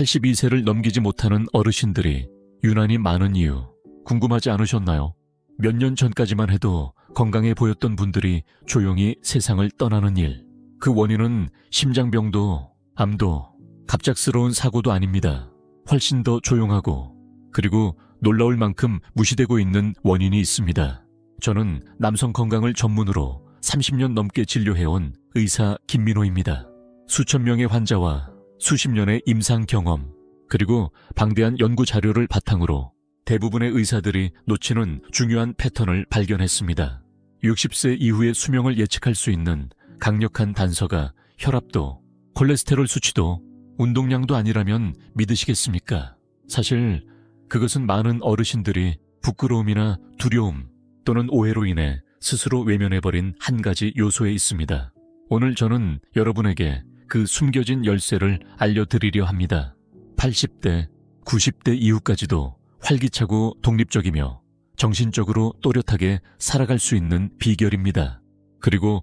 82세를 넘기지 못하는 어르신들이 유난히 많은 이유 궁금하지 않으셨나요? 몇 년 전까지만 해도 건강해 보였던 분들이 조용히 세상을 떠나는 일. 그 원인은 심장병도 암도 갑작스러운 사고도 아닙니다. 훨씬 더 조용하고 그리고 놀라울 만큼 무시되고 있는 원인이 있습니다. 저는 남성 건강을 전문으로 30년 넘게 진료해온 의사 김민호입니다. 수천 명의 환자와 수십 년의 임상 경험 그리고 방대한 연구 자료를 바탕으로 대부분의 의사들이 놓치는 중요한 패턴을 발견했습니다. 60세 이후의 수명을 예측할 수 있는 강력한 단서가 혈압도 콜레스테롤 수치도 운동량도 아니라면 믿으시겠습니까? 사실 그것은 많은 어르신들이 부끄러움이나 두려움 또는 오해로 인해 스스로 외면해버린 한 가지 요소에 있습니다. 오늘 저는 여러분에게 그 숨겨진 열쇠를 알려드리려 합니다. 80대, 90대 이후까지도 활기차고 독립적이며 정신적으로 또렷하게 살아갈 수 있는 비결입니다. 그리고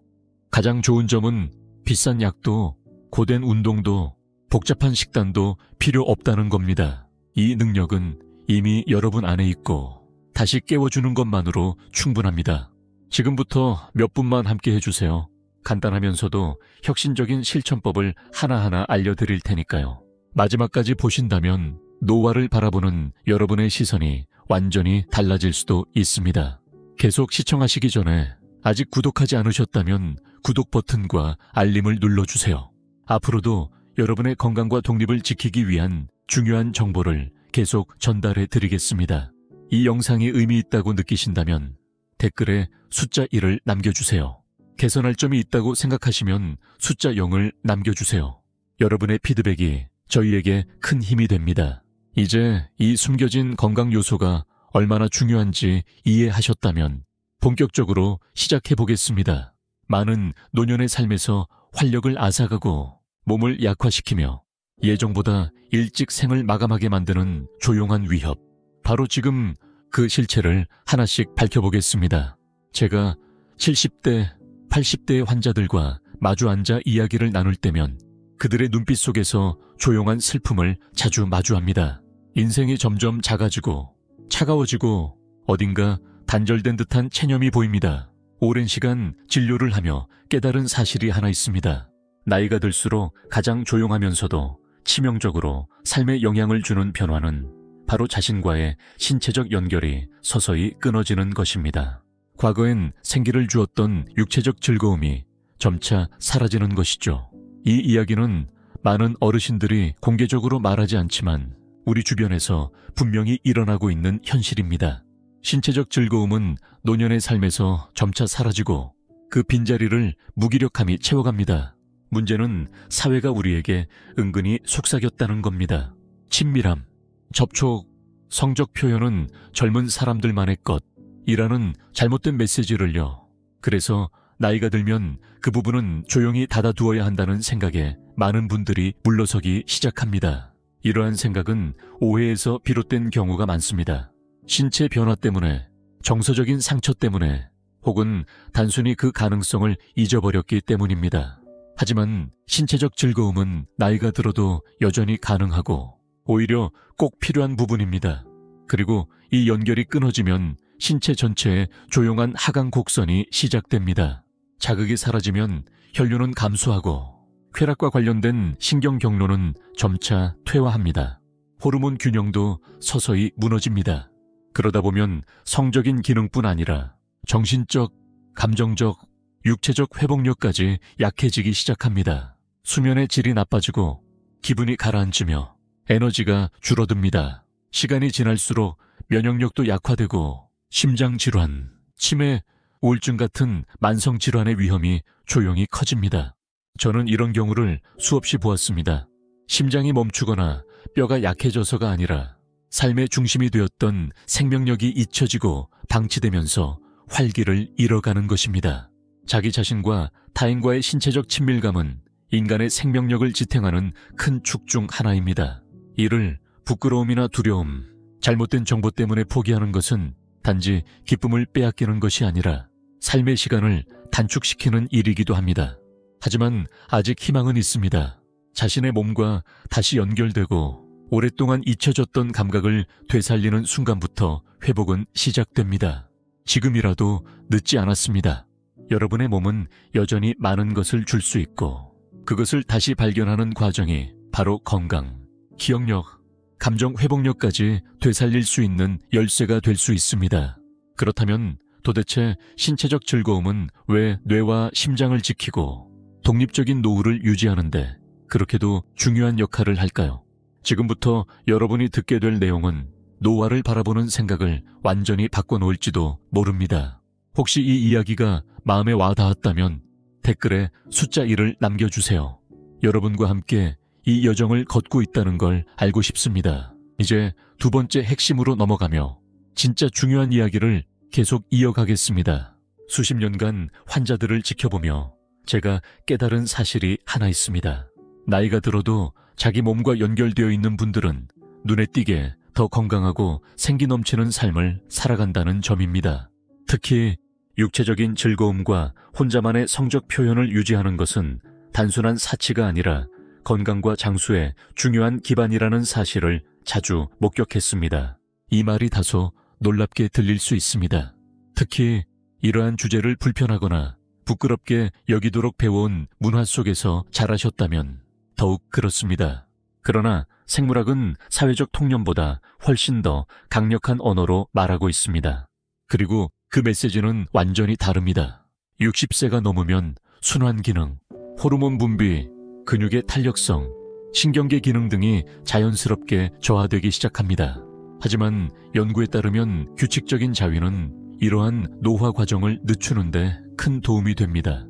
가장 좋은 점은 비싼 약도 고된 운동도 복잡한 식단도 필요 없다는 겁니다. 이 능력은 이미 여러분 안에 있고 다시 깨워주는 것만으로 충분합니다. 지금부터 몇 분만 함께 해주세요. 간단하면서도 혁신적인 실천법을 하나하나 알려드릴 테니까요. 마지막까지 보신다면 노화를 바라보는 여러분의 시선이 완전히 달라질 수도 있습니다. 계속 시청하시기 전에 아직 구독하지 않으셨다면 구독 버튼과 알림을 눌러주세요. 앞으로도 여러분의 건강과 독립을 지키기 위한 중요한 정보를 계속 전달해 드리겠습니다. 이 영상이 의미 있다고 느끼신다면 댓글에 숫자 1을 남겨주세요. 개선할 점이 있다고 생각하시면 숫자 0을 남겨주세요. 여러분의 피드백이 저희에게 큰 힘이 됩니다. 이제 이 숨겨진 건강 요소가 얼마나 중요한지 이해하셨다면 본격적으로 시작해 보겠습니다. 많은 노년의 삶에서 활력을 앗아가고 몸을 약화시키며 예정보다 일찍 생을 마감하게 만드는 조용한 위협. 바로 지금 그 실체를 하나씩 밝혀보겠습니다. 제가 70대, 80대의 환자들과 마주 앉아 이야기를 나눌 때면 그들의 눈빛 속에서 조용한 슬픔을 자주 마주합니다. 인생이 점점 작아지고 차가워지고 어딘가 단절된 듯한 체념이 보입니다. 오랜 시간 진료를 하며 깨달은 사실이 하나 있습니다. 나이가 들수록 가장 조용하면서도 치명적으로 삶에 영향을 주는 변화는 바로 자신과의 신체적 연결이 서서히 끊어지는 것입니다. 과거엔 생기를 주었던 육체적 즐거움이 점차 사라지는 것이죠. 이 이야기는 많은 어르신들이 공개적으로 말하지 않지만 우리 주변에서 분명히 일어나고 있는 현실입니다. 신체적 즐거움은 노년의 삶에서 점차 사라지고 그 빈자리를 무기력함이 채워갑니다. 문제는 사회가 우리에게 은근히 속삭였다는 겁니다. 친밀함, 접촉, 성적 표현은 젊은 사람들만의 것이라는 잘못된 메시지를요. 그래서 나이가 들면 그 부분은 조용히 닫아두어야 한다는 생각에 많은 분들이 물러서기 시작합니다. 이러한 생각은 오해에서 비롯된 경우가 많습니다. 신체 변화 때문에, 정서적인 상처 때문에, 혹은 단순히 그 가능성을 잊어버렸기 때문입니다. 하지만 신체적 즐거움은 나이가 들어도 여전히 가능하고 오히려 꼭 필요한 부분입니다. 그리고 이 연결이 끊어지면 신체 전체에 조용한 하강 곡선이 시작됩니다. 자극이 사라지면 혈류는 감소하고 쾌락과 관련된 신경 경로는 점차 퇴화합니다. 호르몬 균형도 서서히 무너집니다. 그러다 보면 성적인 기능뿐 아니라 정신적, 감정적, 육체적 회복력까지 약해지기 시작합니다. 수면의 질이 나빠지고 기분이 가라앉으며 에너지가 줄어듭니다. 시간이 지날수록 면역력도 약화되고 심장질환, 치매, 우울증 같은 만성질환의 위험이 조용히 커집니다. 저는 이런 경우를 수없이 보았습니다. 심장이 멈추거나 뼈가 약해져서가 아니라 삶의 중심이 되었던 생명력이 잊혀지고 방치되면서 활기를 잃어가는 것입니다. 자기 자신과 타인과의 신체적 친밀감은 인간의 생명력을 지탱하는 큰 축 중 하나입니다. 이를 부끄러움이나 두려움, 잘못된 정보 때문에 포기하는 것은 단지 기쁨을 빼앗기는 것이 아니라 삶의 시간을 단축시키는 일이기도 합니다. 하지만 아직 희망은 있습니다. 자신의 몸과 다시 연결되고 오랫동안 잊혀졌던 감각을 되살리는 순간부터 회복은 시작됩니다. 지금이라도 늦지 않았습니다. 여러분의 몸은 여전히 많은 것을 줄 수 있고 그것을 다시 발견하는 과정이 바로 건강, 기억력, 감정 회복력까지 되살릴 수 있는 열쇠가 될 수 있습니다. 그렇다면 도대체 신체적 즐거움은 왜 뇌와 심장을 지키고 독립적인 노후를 유지하는데 그렇게도 중요한 역할을 할까요? 지금부터 여러분이 듣게 될 내용은 노화를 바라보는 생각을 완전히 바꿔놓을지도 모릅니다. 혹시 이 이야기가 마음에 와닿았다면 댓글에 숫자 1을 남겨주세요. 여러분과 함께 이 여정을 걷고 있다는 걸 알고 싶습니다. 이제 두 번째 핵심으로 넘어가며 진짜 중요한 이야기를 계속 이어가겠습니다. 수십 년간 환자들을 지켜보며 제가 깨달은 사실이 하나 있습니다. 나이가 들어도 자기 몸과 연결되어 있는 분들은 눈에 띄게 더 건강하고 생기 넘치는 삶을 살아간다는 점입니다. 특히 육체적인 즐거움과 혼자만의 성적 표현을 유지하는 것은 단순한 사치가 아니라 건강과 장수의 중요한 기반이라는 사실을 자주 목격했습니다. 이 말이 다소 놀랍게 들릴 수 있습니다. 특히 이러한 주제를 불편하거나 부끄럽게 여기도록 배워온 문화 속에서 자라셨다면 더욱 그렇습니다. 그러나 생물학은 사회적 통념보다 훨씬 더 강력한 언어로 말하고 있습니다. 그리고 그 메시지는 완전히 다릅니다. 60세가 넘으면 순환 기능, 호르몬 분비, 근육의 탄력성, 신경계 기능 등이 자연스럽게 저하되기 시작합니다. 하지만 연구에 따르면 규칙적인 자위는 이러한 노화 과정을 늦추는데 큰 도움이 됩니다.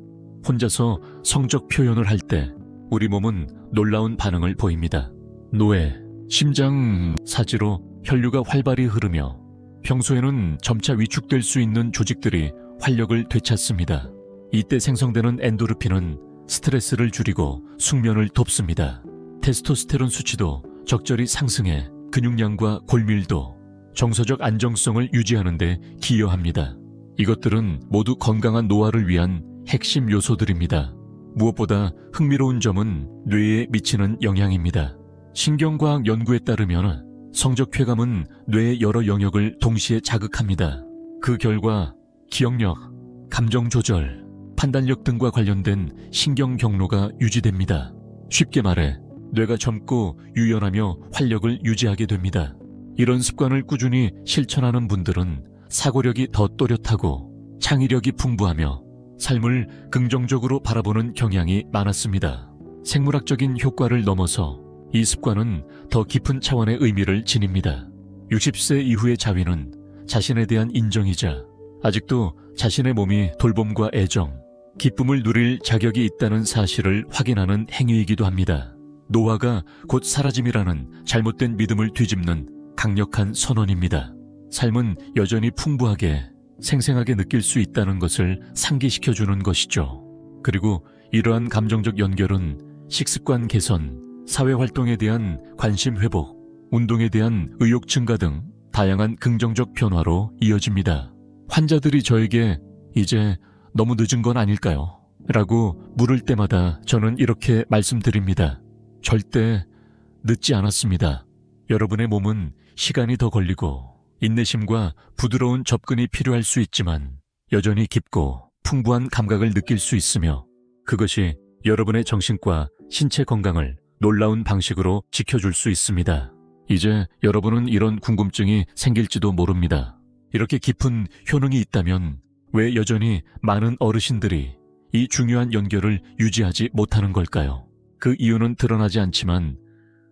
혼자서 성적 표현을 할 때 우리 몸은 놀라운 반응을 보입니다. 노회, 심장 사지로 혈류가 활발히 흐르며 평소에는 점차 위축될 수 있는 조직들이 활력을 되찾습니다. 이때 생성되는 엔도르핀은 스트레스를 줄이고 숙면을 돕습니다. 테스토스테론 수치도 적절히 상승해 근육량과 골밀도, 정서적 안정성을 유지하는 데 기여합니다. 이것들은 모두 건강한 노화를 위한 핵심 요소들입니다. 무엇보다 흥미로운 점은 뇌에 미치는 영향입니다. 신경과학 연구에 따르면 성적 쾌감은 뇌의 여러 영역을 동시에 자극합니다. 그 결과 기억력, 감정 조절, 판단력 등과 관련된 신경 경로가 유지됩니다. 쉽게 말해 뇌가 젊고 유연하며 활력을 유지하게 됩니다. 이런 습관을 꾸준히 실천하는 분들은 사고력이 더 또렷하고 창의력이 풍부하며 삶을 긍정적으로 바라보는 경향이 많았습니다. 생물학적인 효과를 넘어서 이 습관은 더 깊은 차원의 의미를 지닙니다. 60세 이후의 자위는 자신에 대한 인정이자 아직도 자신의 몸이 돌봄과 애정, 기쁨을 누릴 자격이 있다는 사실을 확인하는 행위이기도 합니다. 노화가 곧 사라짐이라는 잘못된 믿음을 뒤집는 강력한 선언입니다. 삶은 여전히 풍부하게, 생생하게 느낄 수 있다는 것을 상기시켜주는 것이죠. 그리고 이러한 감정적 연결은 식습관 개선, 사회활동에 대한 관심 회복, 운동에 대한 의욕 증가 등 다양한 긍정적 변화로 이어집니다. 환자들이 저에게 이제 너무 늦은 건 아닐까요? 라고 물을 때마다 저는 이렇게 말씀드립니다. 절대 늦지 않았습니다. 여러분의 몸은 시간이 더 걸리고 인내심과 부드러운 접근이 필요할 수 있지만 여전히 깊고 풍부한 감각을 느낄 수 있으며 그것이 여러분의 정신과 신체 건강을 놀라운 방식으로 지켜줄 수 있습니다. 이제 여러분은 이런 궁금증이 생길지도 모릅니다. 이렇게 깊은 효능이 있다면 왜 여전히 많은 어르신들이 이 중요한 연결을 유지하지 못하는 걸까요? 그 이유는 드러나지 않지만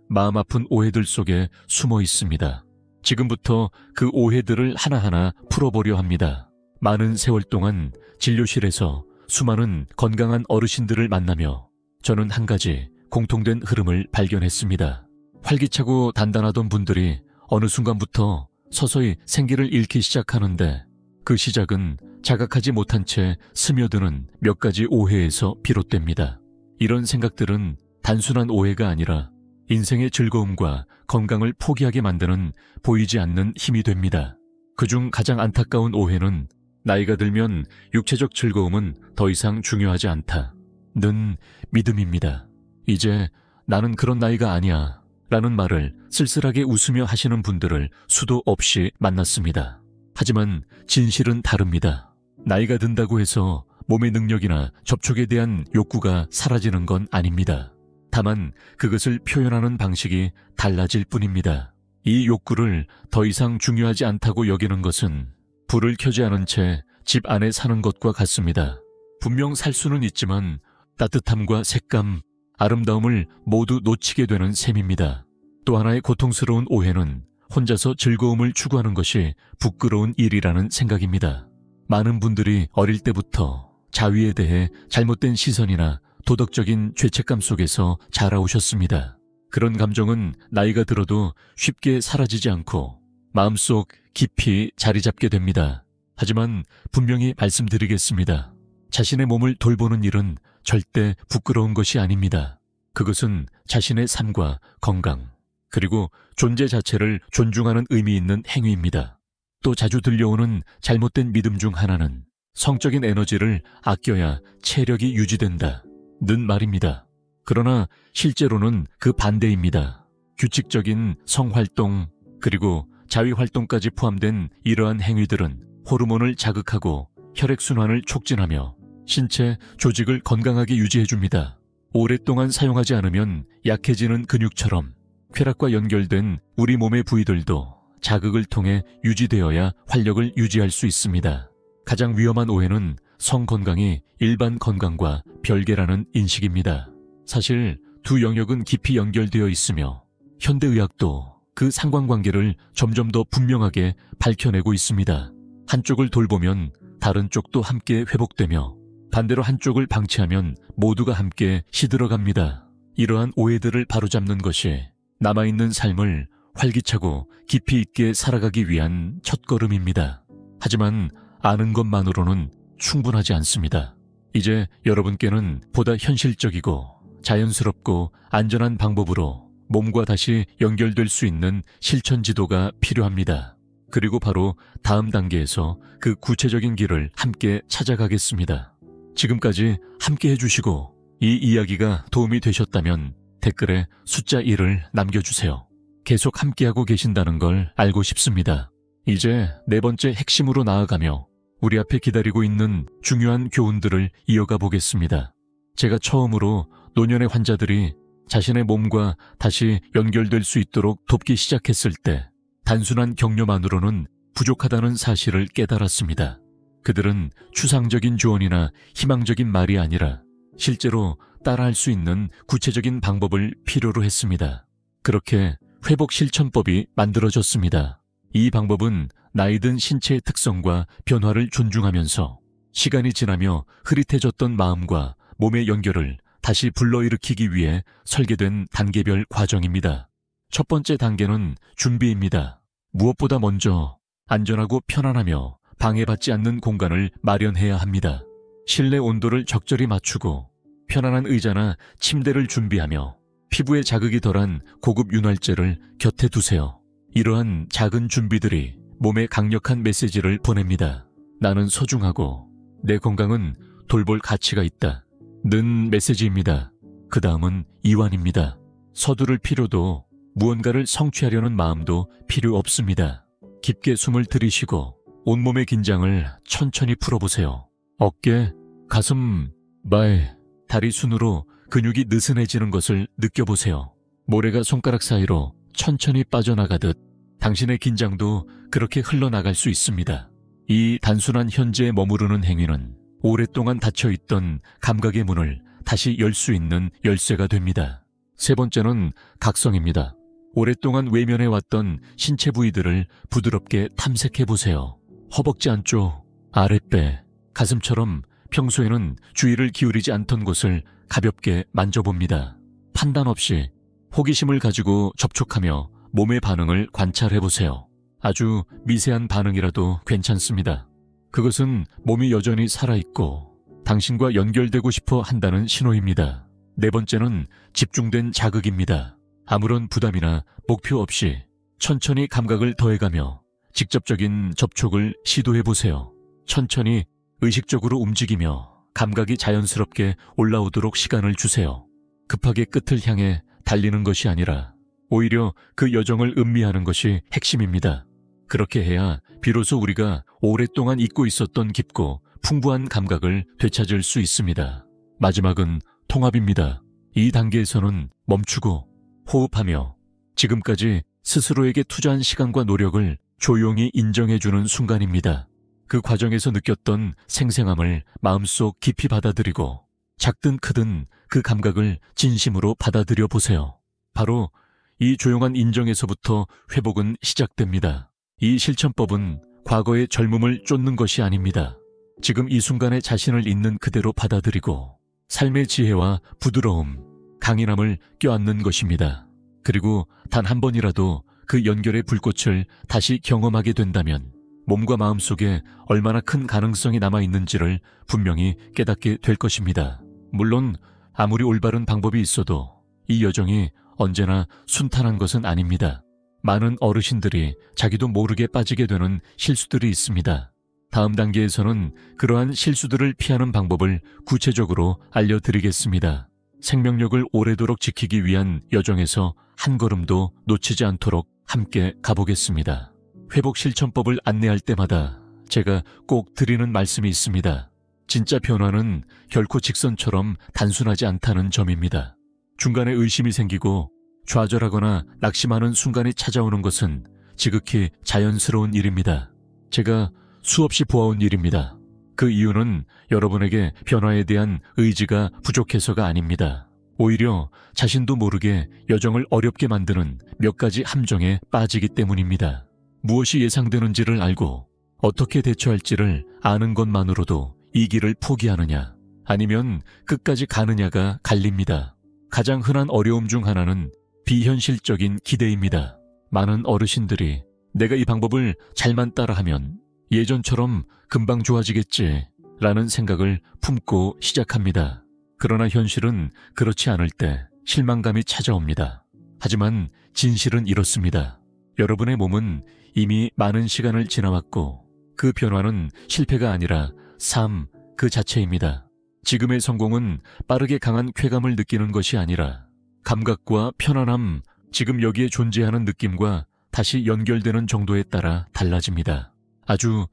마음 아픈 오해들 속에 숨어 있습니다. 지금부터 그 오해들을 하나하나 풀어보려 합니다. 많은 세월 동안 진료실에서 수많은 건강한 어르신들을 만나며 저는 한 가지 공통된 흐름을 발견했습니다. 활기차고 단단하던 분들이 어느 순간부터 서서히 생기를 잃기 시작하는데 그 시작은 자각하지 못한 채 스며드는 몇 가지 오해에서 비롯됩니다. 이런 생각들은 단순한 오해가 아니라 인생의 즐거움과 건강을 포기하게 만드는 보이지 않는 힘이 됩니다. 그중 가장 안타까운 오해는 나이가 들면 육체적 즐거움은 더 이상 중요하지 않다는 믿음입니다. 이제 나는 그런 나이가 아니야. 라는 말을 쓸쓸하게 웃으며 하시는 분들을 수도 없이 만났습니다. 하지만 진실은 다릅니다. 나이가 든다고 해서 몸의 능력이나 접촉에 대한 욕구가 사라지는 건 아닙니다. 다만 그것을 표현하는 방식이 달라질 뿐입니다. 이 욕구를 더 이상 중요하지 않다고 여기는 것은 불을 켜지 않은 채 집 안에 사는 것과 같습니다. 분명 살 수는 있지만 따뜻함과 색감, 아름다움을 모두 놓치게 되는 셈입니다. 또 하나의 고통스러운 오해는 혼자서 즐거움을 추구하는 것이 부끄러운 일이라는 생각입니다. 많은 분들이 어릴 때부터 자위에 대해 잘못된 시선이나 도덕적인 죄책감 속에서 자라오셨습니다. 그런 감정은 나이가 들어도 쉽게 사라지지 않고 마음속 깊이 자리 잡게 됩니다. 하지만 분명히 말씀드리겠습니다. 자신의 몸을 돌보는 일은 절대 부끄러운 것이 아닙니다. 그것은 자신의 삶과 건강, 그리고 존재 자체를 존중하는 의미 있는 행위입니다. 또 자주 들려오는 잘못된 믿음 중 하나는 성적인 에너지를 아껴야 체력이 유지된다 는 말입니다. 그러나 실제로는 그 반대입니다. 규칙적인 성활동 그리고 자위활동까지 포함된 이러한 행위들은 호르몬을 자극하고 혈액순환을 촉진하며 신체 조직을 건강하게 유지해줍니다. 오랫동안 사용하지 않으면 약해지는 근육처럼 쾌락과 연결된 우리 몸의 부위들도 자극을 통해 유지되어야 활력을 유지할 수 있습니다. 가장 위험한 오해는 성건강이 일반 건강과 별개라는 인식입니다. 사실 두 영역은 깊이 연결되어 있으며 현대의학도 그 상관관계를 점점 더 분명하게 밝혀내고 있습니다. 한쪽을 돌보면 다른 쪽도 함께 회복되며 반대로 한쪽을 방치하면 모두가 함께 시들어갑니다. 이러한 오해들을 바로잡는 것이 남아있는 삶을 활기차고 깊이 있게 살아가기 위한 첫걸음입니다. 하지만 아는 것만으로는 충분하지 않습니다. 이제 여러분께는 보다 현실적이고 자연스럽고 안전한 방법으로 몸과 다시 연결될 수 있는 실천 지도가 필요합니다. 그리고 바로 다음 단계에서 그 구체적인 길을 함께 찾아가겠습니다. 지금까지 함께 해주시고 이 이야기가 도움이 되셨다면 댓글에 숫자 1을 남겨주세요. 계속 함께하고 계신다는 걸 알고 싶습니다. 이제 네 번째 핵심으로 나아가며 우리 앞에 기다리고 있는 중요한 교훈들을 이어가 보겠습니다. 제가 처음으로 노년의 환자들이 자신의 몸과 다시 연결될 수 있도록 돕기 시작했을 때 단순한 격려만으로는 부족하다는 사실을 깨달았습니다. 그들은 추상적인 조언이나 희망적인 말이 아니라 실제로 따라할 수 있는 구체적인 방법을 필요로 했습니다. 그렇게 회복 실천법이 만들어졌습니다. 이 방법은 나이든 신체의 특성과 변화를 존중하면서 시간이 지나며 흐릿해졌던 마음과 몸의 연결을 다시 불러일으키기 위해 설계된 단계별 과정입니다. 첫 번째 단계는 준비입니다. 무엇보다 먼저 안전하고 편안하며 방해받지 않는 공간을 마련해야 합니다. 실내 온도를 적절히 맞추고 편안한 의자나 침대를 준비하며 피부에 자극이 덜한 고급 윤활제를 곁에 두세요. 이러한 작은 준비들이 몸에 강력한 메시지를 보냅니다. 나는 소중하고 내 건강은 돌볼 가치가 있다 는 메시지입니다. 그 다음은 이완입니다. 서두를 필요도 무언가를 성취하려는 마음도 필요 없습니다. 깊게 숨을 들이쉬고 온몸의 긴장을 천천히 풀어보세요. 어깨, 가슴, 발, 다리 순으로 근육이 느슨해지는 것을 느껴보세요. 모래가 손가락 사이로 천천히 빠져나가듯 당신의 긴장도 그렇게 흘러나갈 수 있습니다. 이 단순한 현재에 머무르는 행위는 오랫동안 닫혀있던 감각의 문을 다시 열 수 있는 열쇠가 됩니다. 세 번째는 각성입니다. 오랫동안 외면해왔던 신체 부위들을 부드럽게 탐색해보세요. 허벅지 안쪽, 아랫배, 가슴처럼 평소에는 주의를 기울이지 않던 곳을 가볍게 만져봅니다. 판단 없이 호기심을 가지고 접촉하며 몸의 반응을 관찰해보세요. 아주 미세한 반응이라도 괜찮습니다. 그것은 몸이 여전히 살아있고 당신과 연결되고 싶어 한다는 신호입니다. 네 번째는 집중된 자극입니다. 아무런 부담이나 목표 없이 천천히 감각을 더해가며 직접적인 접촉을 시도해보세요. 천천히 의식적으로 움직이며 감각이 자연스럽게 올라오도록 시간을 주세요. 급하게 끝을 향해 달리는 것이 아니라 오히려 그 여정을 음미하는 것이 핵심입니다. 그렇게 해야 비로소 우리가 오랫동안 잊고 있었던 깊고 풍부한 감각을 되찾을 수 있습니다. 마지막은 통합입니다. 이 단계에서는 멈추고 호흡하며 지금까지 스스로에게 투자한 시간과 노력을 조용히 인정해주는 순간입니다. 그 과정에서 느꼈던 생생함을 마음속 깊이 받아들이고 작든 크든 그 감각을 진심으로 받아들여 보세요. 바로 이 조용한 인정에서부터 회복은 시작됩니다. 이 실천법은 과거의 젊음을 쫓는 것이 아닙니다. 지금 이 순간에 자신을 있는 그대로 받아들이고 삶의 지혜와 부드러움, 강인함을 껴안는 것입니다. 그리고 단 한 번이라도 그 연결의 불꽃을 다시 경험하게 된다면 몸과 마음 속에 얼마나 큰 가능성이 남아있는지를 분명히 깨닫게 될 것입니다. 물론 아무리 올바른 방법이 있어도 이 여정이 언제나 순탄한 것은 아닙니다. 많은 어르신들이 자기도 모르게 빠지게 되는 실수들이 있습니다. 다음 단계에서는 그러한 실수들을 피하는 방법을 구체적으로 알려드리겠습니다. 생명력을 오래도록 지키기 위한 여정에서 한 걸음도 놓치지 않도록 함께 가보겠습니다. 회복 실천법을 안내할 때마다 제가 꼭 드리는 말씀이 있습니다. 진짜 변화는 결코 직선처럼 단순하지 않다는 점입니다. 중간에 의심이 생기고 좌절하거나 낙심하는 순간이 찾아오는 것은 지극히 자연스러운 일입니다. 제가 수없이 보아온 일입니다. 그 이유는 여러분에게 변화에 대한 의지가 부족해서가 아닙니다. 오히려 자신도 모르게 여정을 어렵게 만드는 몇 가지 함정에 빠지기 때문입니다. 무엇이 예상되는지를 알고 어떻게 대처할지를 아는 것만으로도 이 길을 포기하느냐 아니면 끝까지 가느냐가 갈립니다. 가장 흔한 어려움 중 하나는 비현실적인 기대입니다. 많은 어르신들이 내가 이 방법을 잘만 따라하면 예전처럼 금방 좋아지겠지 라는 생각을 품고 시작합니다. 그러나 현실은 그렇지 않을 때 실망감이 찾아옵니다. 하지만 진실은 이렇습니다. 여러분의 몸은 이미 많은 시간을 지나왔고 그 변화는 실패가 아니라 삶 그 자체입니다. 지금의 성공은 빠르게 강한 쾌감을 느끼는 것이 아니라 감각과 편안함, 지금 여기에 존재하는 느낌과 다시 연결되는 정도에 따라 달라집니다. 아주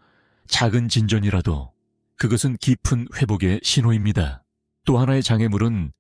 작은 진전이라도 그것은 깊은 회복의 신호입니다. 또 하나의 장애물은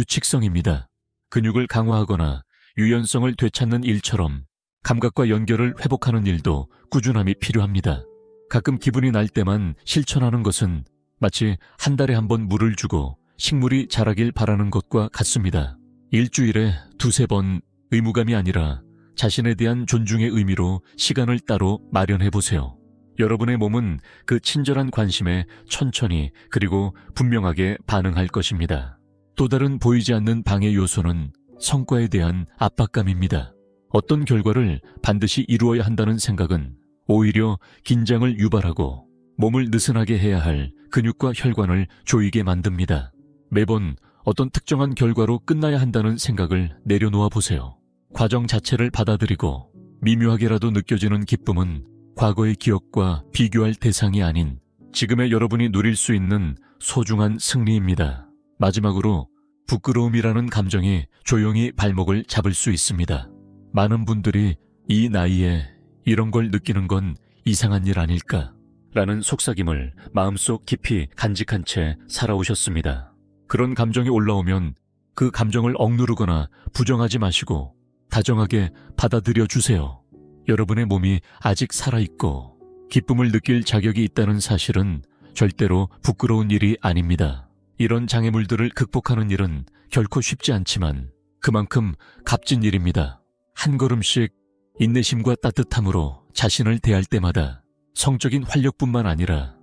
불규칙성입니다. 근육을 강화하거나 유연성을 되찾는 일처럼 감각과 연결을 회복하는 일도 꾸준함이 필요합니다. 가끔 기분이 날 때만 실천하는 것은 마치 한 달에 한 번 물을 주고 식물이 자라길 바라는 것과 같습니다. 일주일에 두세 번 의무감이 아니라 자신에 대한 존중의 의미로 시간을 따로 마련해보세요. 여러분의 몸은 그 친절한 관심에 천천히 그리고 분명하게 반응할 것입니다. 또 다른 보이지 않는 방해 요소는 성과에 대한 압박감입니다. 어떤 결과를 반드시 이루어야 한다는 생각은 오히려 긴장을 유발하고 몸을 느슨하게 해야 할 근육과 혈관을 조이게 만듭니다. 매번 어떤 특정한 결과로 끝나야 한다는 생각을 내려놓아 보세요. 과정 자체를 받아들이고 미묘하게라도 느껴지는 기쁨은 과거의 기억과 비교할 대상이 아닌 지금의 여러분이 누릴 수 있는 소중한 승리입니다. 마지막으로 부끄러움이라는 감정이 조용히 발목을 잡을 수 있습니다. 많은 분들이 이 나이에 이런 걸 느끼는 건 이상한 일 아닐까? 라는 속삭임을 마음속 깊이 간직한 채 살아오셨습니다. 그런 감정이 올라오면 그 감정을 억누르거나 부정하지 마시고 다정하게 받아들여 주세요. 여러분의 몸이 아직 살아있고 기쁨을 느낄 자격이 있다는 사실은 절대로 부끄러운 일이 아닙니다. 이런 장애물들을 극복하는 일은 결코 쉽지 않지만 그만큼 값진 일입니다. 한 걸음씩 인내심과 따뜻함으로 자신을 대할 때마다 성적인 활력뿐만 아니라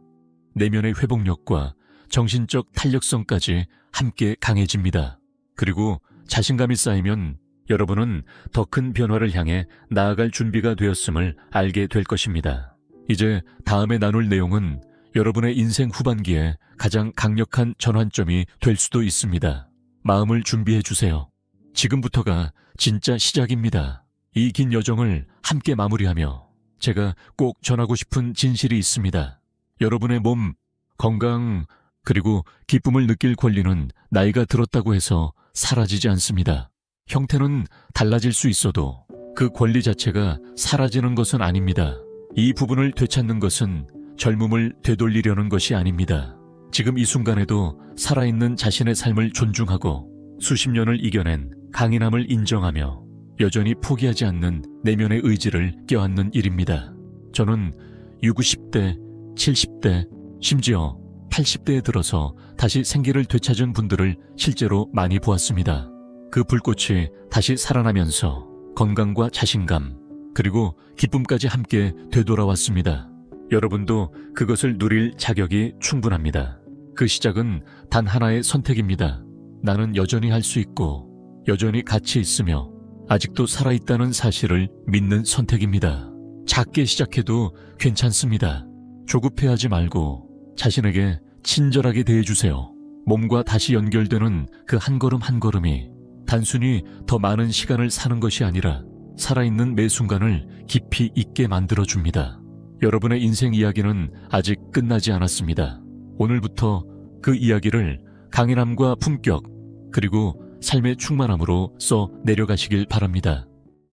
내면의 회복력과 정신적 탄력성까지 함께 강해집니다. 그리고 자신감이 쌓이면 여러분은 더 큰 변화를 향해 나아갈 준비가 되었음을 알게 될 것입니다. 이제 다음에 나눌 내용은 여러분의 인생 후반기에 가장 강력한 전환점이 될 수도 있습니다. 마음을 준비해 주세요. 지금부터가 진짜 시작입니다. 이 긴 여정을 함께 마무리하며 제가 꼭 전하고 싶은 진실이 있습니다. 여러분의 몸, 건강, 그리고 기쁨을 느낄 권리는 나이가 들었다고 해서 사라지지 않습니다. 형태는 달라질 수 있어도 그 권리 자체가 사라지는 것은 아닙니다. 이 부분을 되찾는 것은 젊음을 되돌리려는 것이 아닙니다. 지금 이 순간에도 살아있는 자신의 삶을 존중하고 수십 년을 이겨낸 강인함을 인정하며 여전히 포기하지 않는 내면의 의지를 껴안는 일입니다. 저는 60, 70대, 70대, 심지어 80대에 들어서 다시 생기를 되찾은 분들을 실제로 많이 보았습니다. 그 불꽃이 다시 살아나면서 건강과 자신감, 그리고 기쁨까지 함께 되돌아왔습니다. 여러분도 그것을 누릴 자격이 충분합니다. 그 시작은 단 하나의 선택입니다. 나는 여전히 할 수 있고 여전히 가치 있으며 아직도 살아있다는 사실을 믿는 선택입니다. 작게 시작해도 괜찮습니다. 조급해하지 말고 자신에게 친절하게 대해주세요. 몸과 다시 연결되는 그 한 걸음 한 걸음이 단순히 더 많은 시간을 사는 것이 아니라 살아있는 매 순간을 깊이 있게 만들어줍니다. 여러분의 인생 이야기는 아직 끝나지 않았습니다. 오늘부터 그 이야기를 강인함과 품격, 그리고 삶의 충만함으로 써 내려가시길 바랍니다.